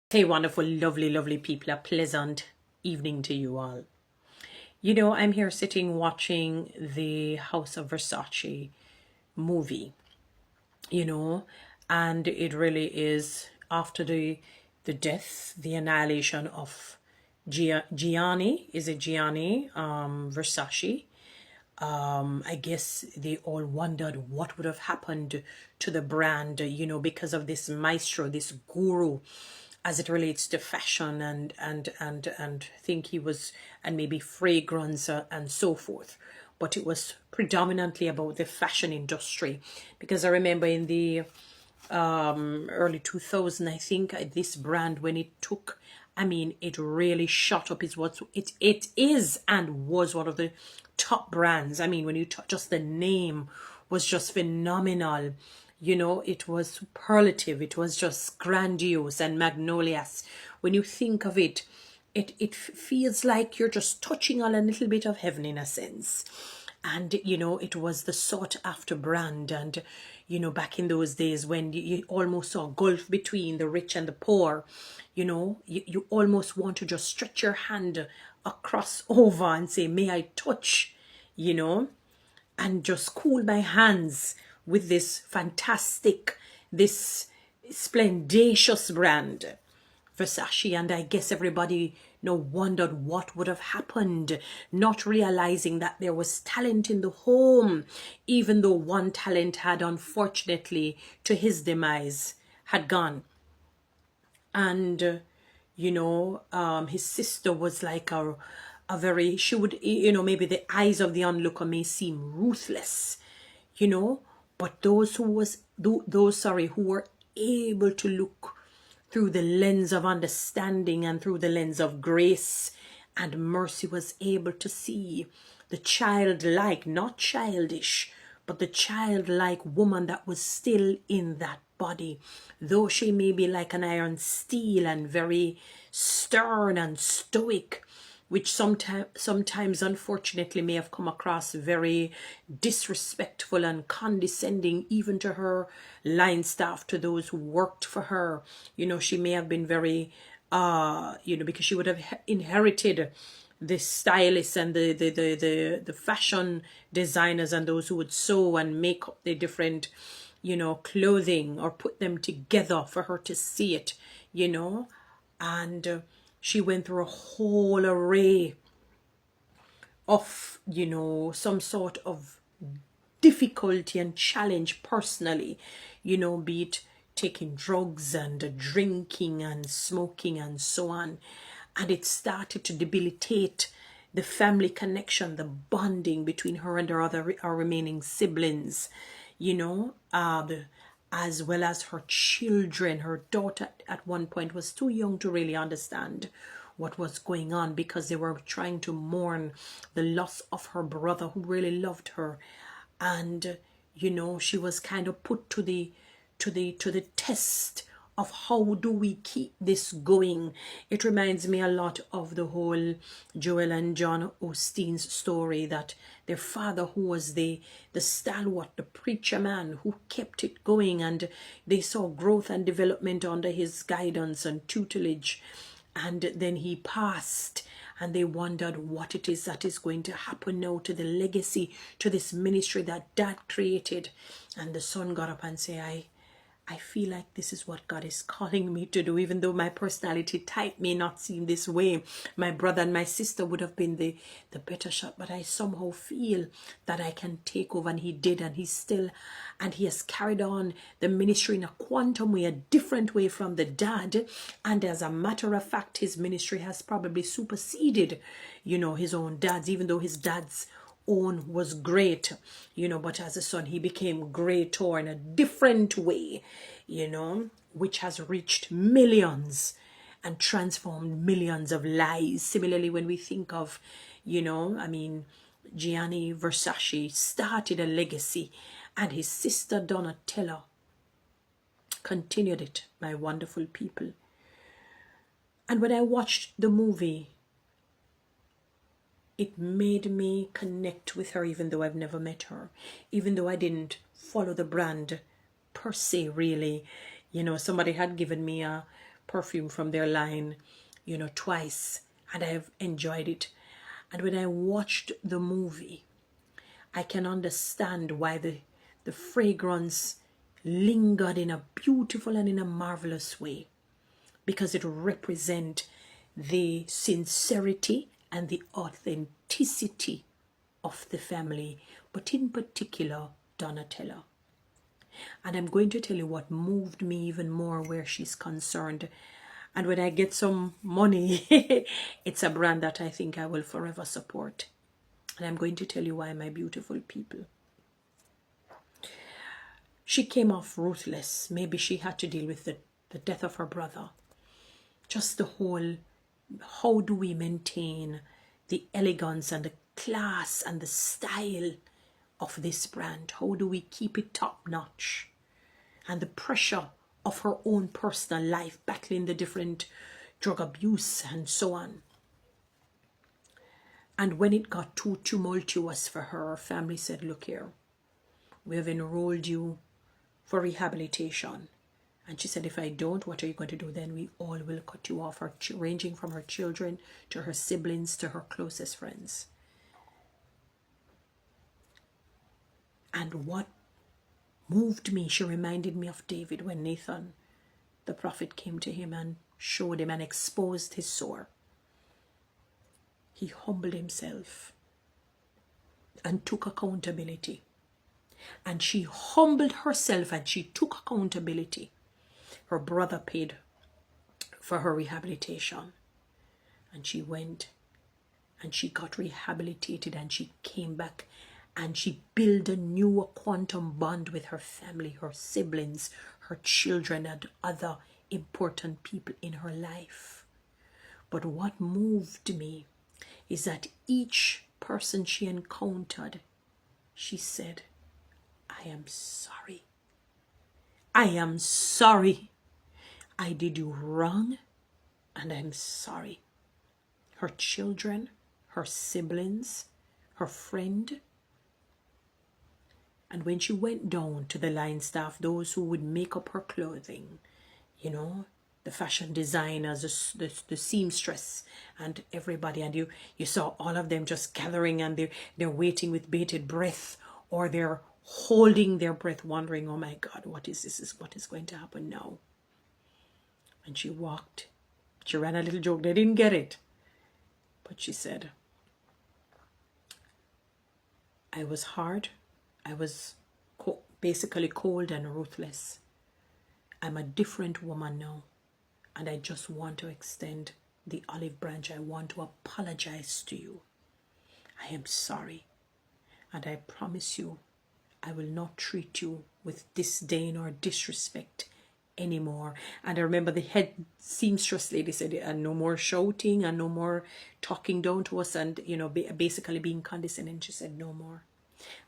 Hey, wonderful, lovely, lovely people. A pleasant evening to you all. I'm here sitting watching the House of Versace movie, you know, and it really is after the death, the annihilation of Gianni. Is it Gianni? Versace. I guess they all wondered what would have happened to the brand, because of this maestro, this guru, as it relates to fashion and think he was, and maybe fragrance and so forth. But it was predominantly about the fashion industry, because I remember in the early 2000, I think, this brand, when it took, I mean, it really shot up. It is and was one of the top brands. I mean, when you just the name was just phenomenal. It was superlative. It was just grandiose and magnolious. When you think of it, it feels like you're just touching on a little bit of heaven in a sense. And it was the sought after brand. And back in those days when you almost saw a gulf between the rich and the poor, you almost want to just stretch your hand across over and say, may I touch, you know and just cool my hands with this fantastic, this splendacious brand, Versace. And I guess everybody wondered what would have happened, not realizing that there was talent in the home, even though one talent had, unfortunately, to his demise, had gone. And his sister was like a very, she would, maybe the eyes of the onlooker may seem ruthless, but those who were able to look through the lens of understanding and through the lens of grace and mercy, was able to see the childlike, not childish, but the childlike woman that was still in that body, though she may be like an iron steel and very stern and stoic, which sometimes unfortunately may have come across very disrespectful and condescending, even to her line staff, to those who worked for her. She may have been very because she would have inherited the stylists and the fashion designers and those who would sew and make up the different clothing, or put them together for her to see it. And she went through a whole array of some sort of difficulty and challenge personally, be it taking drugs and drinking and smoking and so on. And it started to debilitate the family connection, the bonding between her and her remaining siblings, as well as her children. Her daughter at one point was too young to really understand what was going on, because they were trying to mourn the loss of her brother who really loved her. And she was kind of put to the test of how do we keep this going. It reminds me a lot of the whole Joel and John Osteen's story, that their father, who was the stalwart, the preacher man who kept it going, and they saw growth and development under his guidance and tutelage, and then he passed, and they wondered what it is that is going to happen now to the legacy, to this ministry that dad created. And the son got up and said, I feel like this is what God is calling me to do, even though my personality type may not seem this way. My brother and my sister would have been the better shot, but I somehow feel that I can take over. And he did, and he has carried on the ministry in a quantum way, a different way from the dad. And as a matter of fact, his ministry has probably superseded, his own dad's, even though his dad's own was great, but as a son he became greater in a different way, which has reached millions and transformed millions of lives. Similarly, when we think of, Gianni Versace started a legacy, and his sister Donatella continued it, my wonderful people. And when I watched the movie, it made me connect with her, even though I've never met her, even though I didn't follow the brand per se, really. Somebody had given me a perfume from their line, you know, twice, and I've enjoyed it. And when I watched the movie, I can understand why the fragrance lingered in a beautiful and in a marvelous way, because it represents the sincerity and the authenticity of the family, but in particular Donatella. And I'm going to tell you what moved me even more where she's concerned. And when I get some money, it's a brand that I think I will forever support. And I'm going to tell you why, my beautiful people. She came off ruthless. Maybe she had to deal with the death of her brother. Just the whole, how do we maintain the elegance and the class and the style of this brand? How do we keep it top notch? And the pressure of her own personal life, battling the different drug abuse and so on. And when it got too tumultuous for her, her family said, look here, we have enrolled you for rehabilitation. And she said, if I don't, what are you going to do? Then we all will cut you off, ranging from her children to her siblings to her closest friends. And what moved me, she reminded me of David when Nathan, the prophet, came to him and showed him and exposed his sore. He humbled himself and took accountability. And she humbled herself and she took accountability. Her brother paid for her rehabilitation. And she went and she got rehabilitated and she came back and she built a new quantum bond with her family, her siblings, her children, and other important people in her life. But what moved me is that each person she encountered, she said, I am sorry. I am sorry. I did you wrong, and I'm sorry. Her children, her siblings, her friend. And when she went down to the line staff, those who would make up her clothing, you know, the fashion designers, the seamstress, and everybody, and you saw all of them just gathering, and they're waiting with bated breath, or they're holding their breath, wondering, oh my God, what is this? What is going to happen now? And she walked. She ran a little joke. They didn't get it. But she said, I was hard. I was basically cold and ruthless. I'm a different woman now. And I just want to extend the olive branch. I want to apologize to you. I am sorry. And I promise you, I will not treat you with disdain or disrespect anymore. And I remember the head seamstress lady said, and no more shouting and no more talking down to us and, you know, basically being condescending. She said, no more.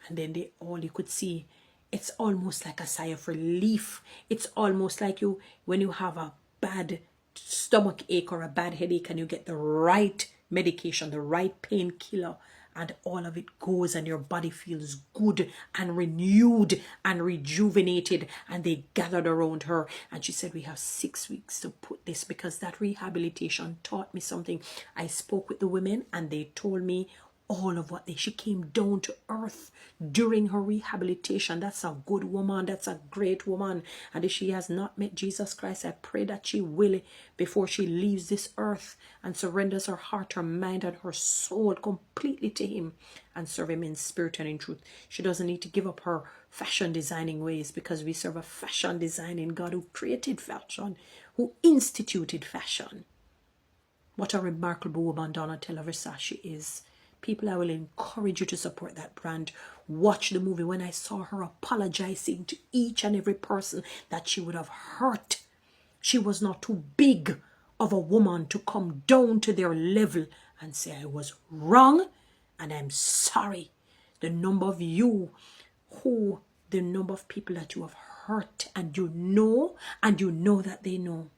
And then all you could see, it's almost like a sigh of relief. It's almost like when you have a bad stomach ache or a bad headache and you get the right medication, the right painkiller, and all of it goes and your body feels good and renewed and rejuvenated. And they gathered around her and she said, we have 6 weeks to put this, because that rehabilitation taught me something. I spoke with the women and they told me all of what she came down to earth during her rehabilitation. That's a good woman. That's a great woman. And if she has not met Jesus Christ, I pray that she will before she leaves this earth and surrenders her heart, her mind, and her soul completely to him and serve him in spirit and in truth. She doesn't need to give up her fashion designing ways, because we serve a fashion designing God who created fashion, who instituted fashion. What a remarkable woman Donatella Versace is. People, I will encourage you to support that brand. Watch the movie. When I saw her apologizing to each and every person that she would have hurt, she was not too big of a woman to come down to their level and say, I was wrong and I'm sorry. The number of people that you have hurt, and you know that they know,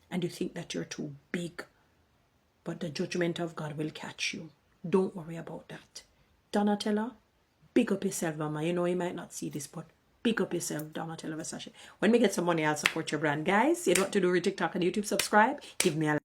and you think that you're too big, but the judgment of God will catch you. Don't worry about that. Donatella, big up yourself, mama. You know, you might not see this, but Pick up yourself, Donatella Versace. When we get some money, I'll support your brand. Guys, you know what to do with TikTok and YouTube. Subscribe. Give me a